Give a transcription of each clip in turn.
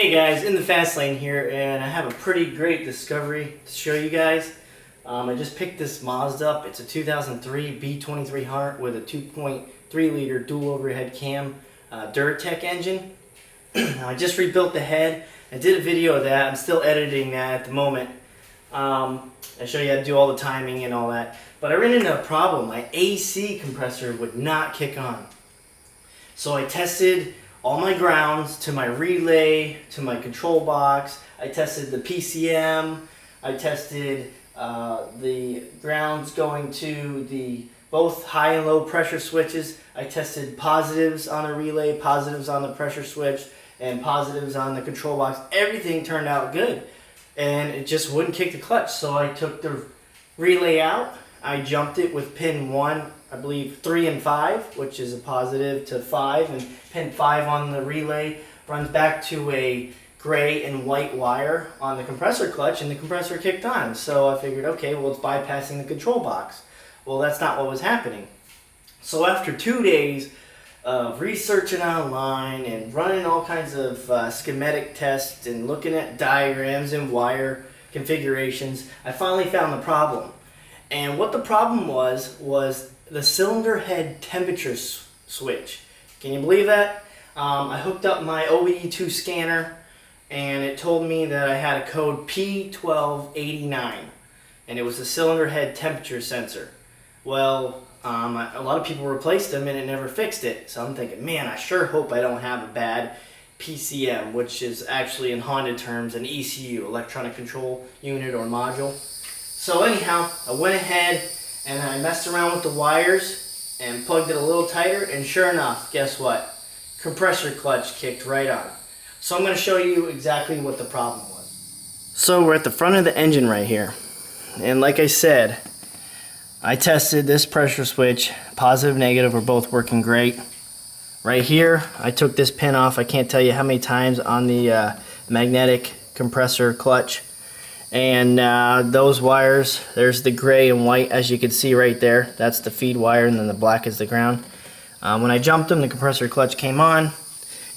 Hey guys, in the fast lane here, and I have a pretty great discovery to show you guys. I just picked this Mazda up. It's a 2003 B2300 with a 2.3 liter dual overhead cam Duratec engine. I just rebuilt the head. I did a video of that. I'm still editing that at the moment. I show you how to do all the timing and all that. But I ran into a problem. My AC compressor would not kick on. So I tested all my grounds to my relay, to my control box. I tested the PCM. I tested the grounds going to the both high and low pressure switches. I tested positives on the relay, positives on the pressure switch, and positives on the control box. Everything turned out good, and it just wouldn't kick the clutch. So I took the relay out. I jumped it with pin 1, I believe 3 and 5, which is a positive to 5, and pin 5 on the relay runs back to a gray and white wire on the compressor clutch, and the compressor kicked on. So I figured, okay, well, it's bypassing the control box. Well, that's not what was happening. So after 2 days of researching online and running all kinds of schematic tests and looking at diagrams and wire configurations, I finally found the problem. And what the problem was the cylinder head temperature switch. Can you believe that? I hooked up my OBD-II scanner, and it told me that I had a code P1289, and it was the cylinder head temperature sensor. Well, a lot of people replaced them and it never fixed it. So I'm thinking, man, I sure hope I don't have a bad PCM, which is actually in Honda terms an ECU, electronic control unit or module. So anyhow, I went ahead and I messed around with the wires and plugged it a little tighter, and sure enough, guess what? Compressor clutch kicked right on. So I'm going to show you exactly what the problem was. So we're at the front of the engine right here, and like I said, I tested this pressure switch. Positive, negative are both working great. Right here, I took this pin off. I can't tell you how many times on the magnetic compressor clutch. And those wires, there's the gray and white, as you can see right there. That's the feed wire, and then the black is the ground. When I jumped them, the compressor clutch came on.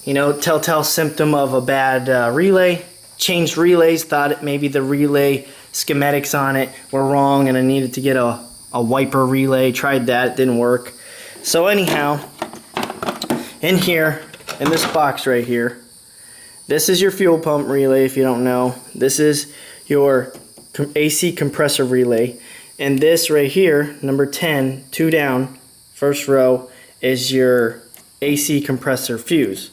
You know, telltale symptom of a bad relay. Changed relays, thought maybe the relay schematics on it were wrong and I needed to get a wiper relay. Tried that, it didn't work. So anyhow, in here, in this box right here, this is your fuel pump relay if you don't know. This is your AC compressor relay, and this right here, number 10, 2 down, first row, is your AC compressor fuse.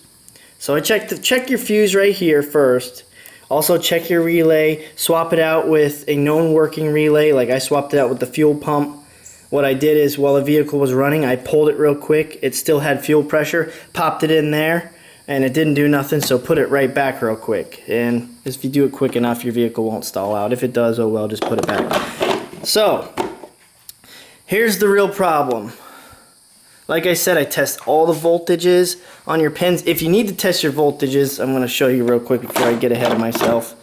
So I check your fuse right here first. Also check your relay, swap it out with a known working relay, like I swapped it out with the fuel pump. What I did is, while the vehicle was running, I pulled it real quick. It still had fuel pressure, popped it in there, and it didn't do nothing, so put it right back real quick. And if you do it quick enough, your vehicle won't stall out. If it does, oh well, just put it back. So here's the real problem. Like I said, I test all the voltages on your pins. If you need to test your voltages, I'm going to show you real quick before I get ahead of myself.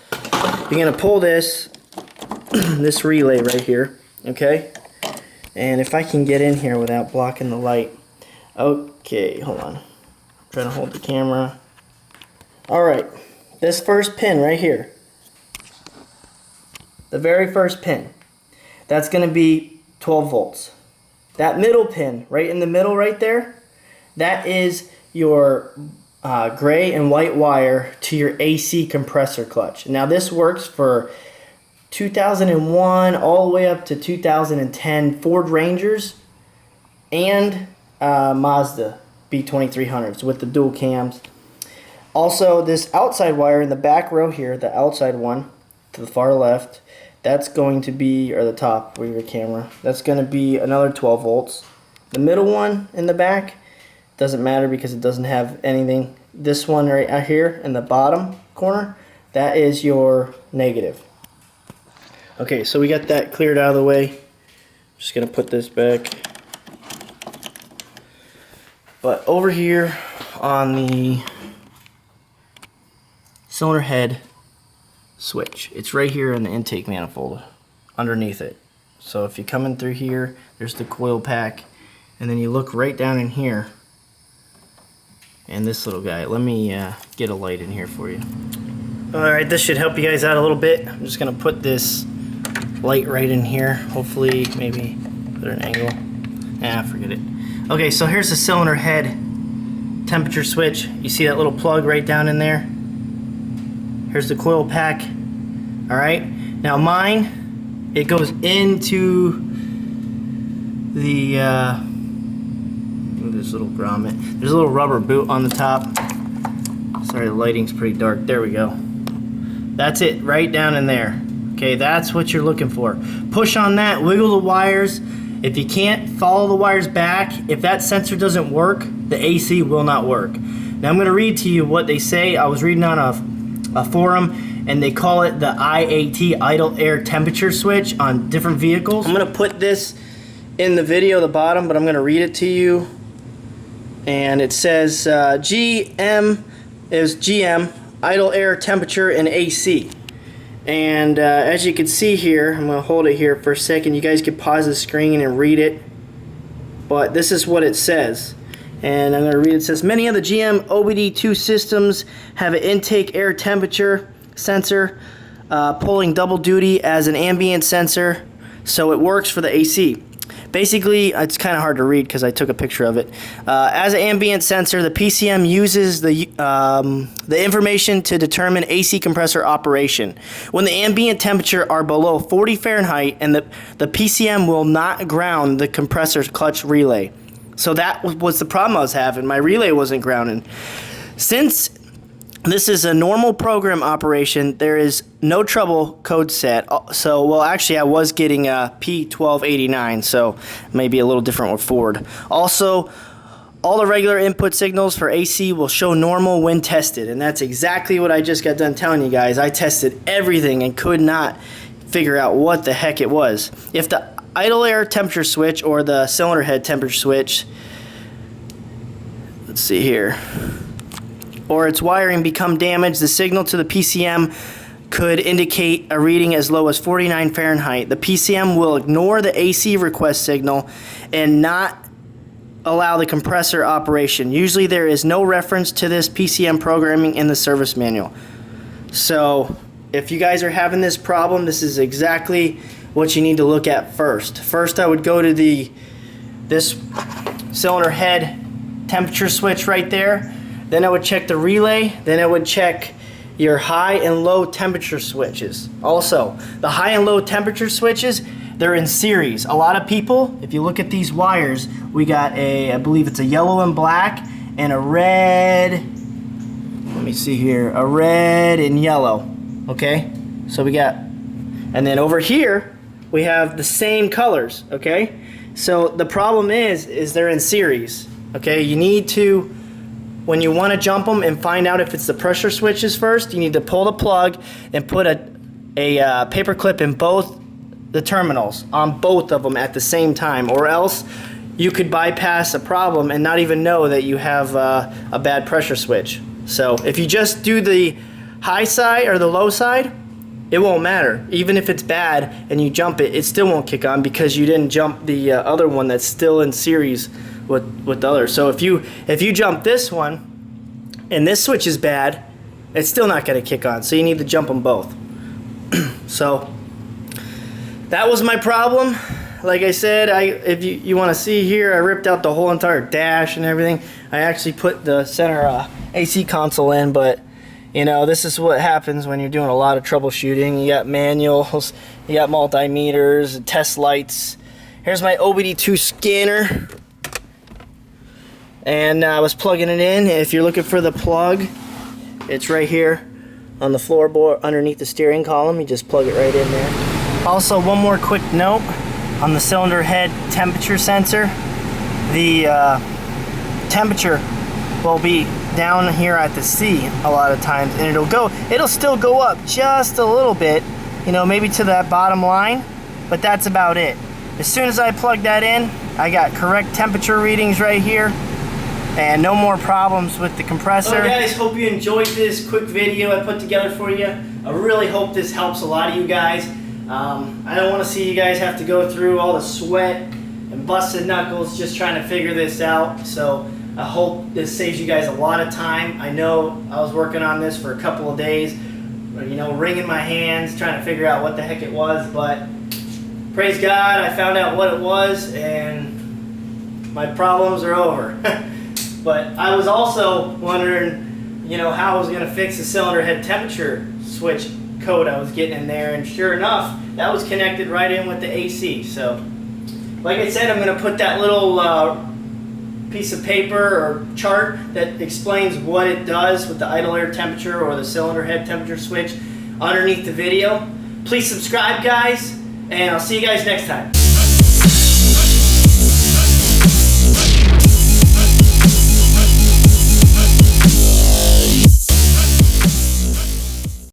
You're going to pull this this relay right here, okay? And if I can get in here without blocking the light. Okay, hold on. Trying to hold the camera. Alright, this first pin right here, the very first pin, that's going to be 12 volts. That middle pin, right in the middle right there, that is your gray and white wire to your AC compressor clutch. Now this works for 2001 all the way up to 2010 Ford Rangers and Mazda B2300s with the dual cams. Also, this outside wire in the back row here, the outside one to the far left, that's going to be, or the top where your camera, that's going to be another 12 volts. The middle one in the back doesn't matter because it doesn't have anything. This one right out here in the bottom corner, that is your negative. Okay, so we got that cleared out of the way. Just going to put this back. But over here on the cylinder head switch, it's right here in the intake manifold underneath it. So if you come in through here, there's the coil pack, and then you look right down in here, and this little guy, let me get a light in here for you. Alright, this should help you guys out a little bit. I'm just going to put this light right in here. Hopefully, maybe put an angle. Forget it. Okay, so here's the cylinder head temperature switch. You see that little plug right down in there? Here's the coil pack. Alright, now mine, it goes into the, this little grommet. There's a little rubber boot on the top. Sorry, the lighting's pretty dark. There we go. That's it, right down in there. Okay, that's what you're looking for. Push on that, wiggle the wires. If you can't follow the wires back, if that sensor doesn't work, the AC will not work. Now I'm going to read to you what they say. I was reading on a forum, and they call it the IAT, idle air temperature switch, on different vehicles. I'm going to put this in the video, the bottom, but I'm going to read it to you. And it says GM is GM, idle air temperature and AC. And as you can see here, I'm going to hold it here for a second. You guys can pause the screen and read it. But this is what it says. And I'm going to read it. It says, many of the GM OBD-II systems have an intake air temperature sensor pulling double duty as an ambient sensor, so it works for the AC. Basically, it's kind of hard to read because I took a picture of it. As an ambient sensor, the PCM uses the information to determine AC compressor operation. When the ambient temperature are below 40 Fahrenheit, and the PCM will not ground the compressor clutch relay. So that was the problem I was having. My relay wasn't grounding. Since this is a normal program operation, there is no trouble code set. So, well, actually, I was getting a P1289, so maybe a little different with Ford. Also, all the regular input signals for AC will show normal when tested, and that's exactly what I just got done telling you guys. I tested everything and could not figure out what the heck it was. If the idle air temperature switch or the cylinder head temperature switch, let's see here, or its wiring become damaged, the signal to the PCM could indicate a reading as low as 49 Fahrenheit. The PCM will ignore the AC request signal and not allow the compressor operation. Usually there is no reference to this PCM programming in the service manual. So if you guys are having this problem, this is exactly what you need to look at first. First, I would go to this cylinder head temperature switch right there. Then I would check the relay. Then I would check your high and low temperature switches. Also, the high and low temperature switches, they're in series. A lot of people, if you look at these wires, we got I believe it's a yellow and black and a red, let me see here, a red and yellow. Okay, so we got, and then over here, we have the same colors, okay? So the problem is they're in series, okay? You need to, when you want to jump them and find out if it's the pressure switches first, you need to pull the plug and put a paper clip in both the terminals, on both of them at the same time, or else you could bypass a problem and not even know that you have a bad pressure switch. So if you just do the high side or the low side, it won't matter. Even if it's bad and you jump it, it still won't kick on because you didn't jump the other one that's still in series with the other. So if you jump this one and this switch is bad, it's still not going to kick on. So you need to jump them both. So that was my problem. Like I said, if you want to see here, I ripped out the whole entire dash and everything. I actually put the center AC console in, but you know, this is what happens when you're doing a lot of troubleshooting. You got manuals, you got multimeters, test lights. Here's my OBD-II scanner. And I was plugging it in. If you're looking for the plug, it's right here on the floorboard underneath the steering column. You just plug it right in there. Also, one more quick note on the cylinder head temperature sensor. The temperature will be down here at the C a lot of times, and it'll still go up just a little bit, you know, maybe to that bottom line, but that's about it. As soon as I plug that in, I got correct temperature readings right here and no more problems with the compressor. Well, guys, hope you enjoyed this quick video I put together for you. I really hope this helps a lot of you guys. I don't want to see you guys have to go through all the sweat and busted knuckles just trying to figure this out. So I hope this saves you guys a lot of time. I know I was working on this for a couple of days, you know, wringing my hands trying to figure out what the heck it was, but praise God, I found out what it was and my problems are over. But I was also wondering, you know, how I was going to fix the cylinder head temperature switch code I was getting in there, and sure enough, that was connected right in with the AC. So, like I said, I'm going to put that little piece of paper or chart that explains what it does with the idle air temperature or the cylinder head temperature switch underneath the video. Please subscribe, guys, and I'll see you guys next time.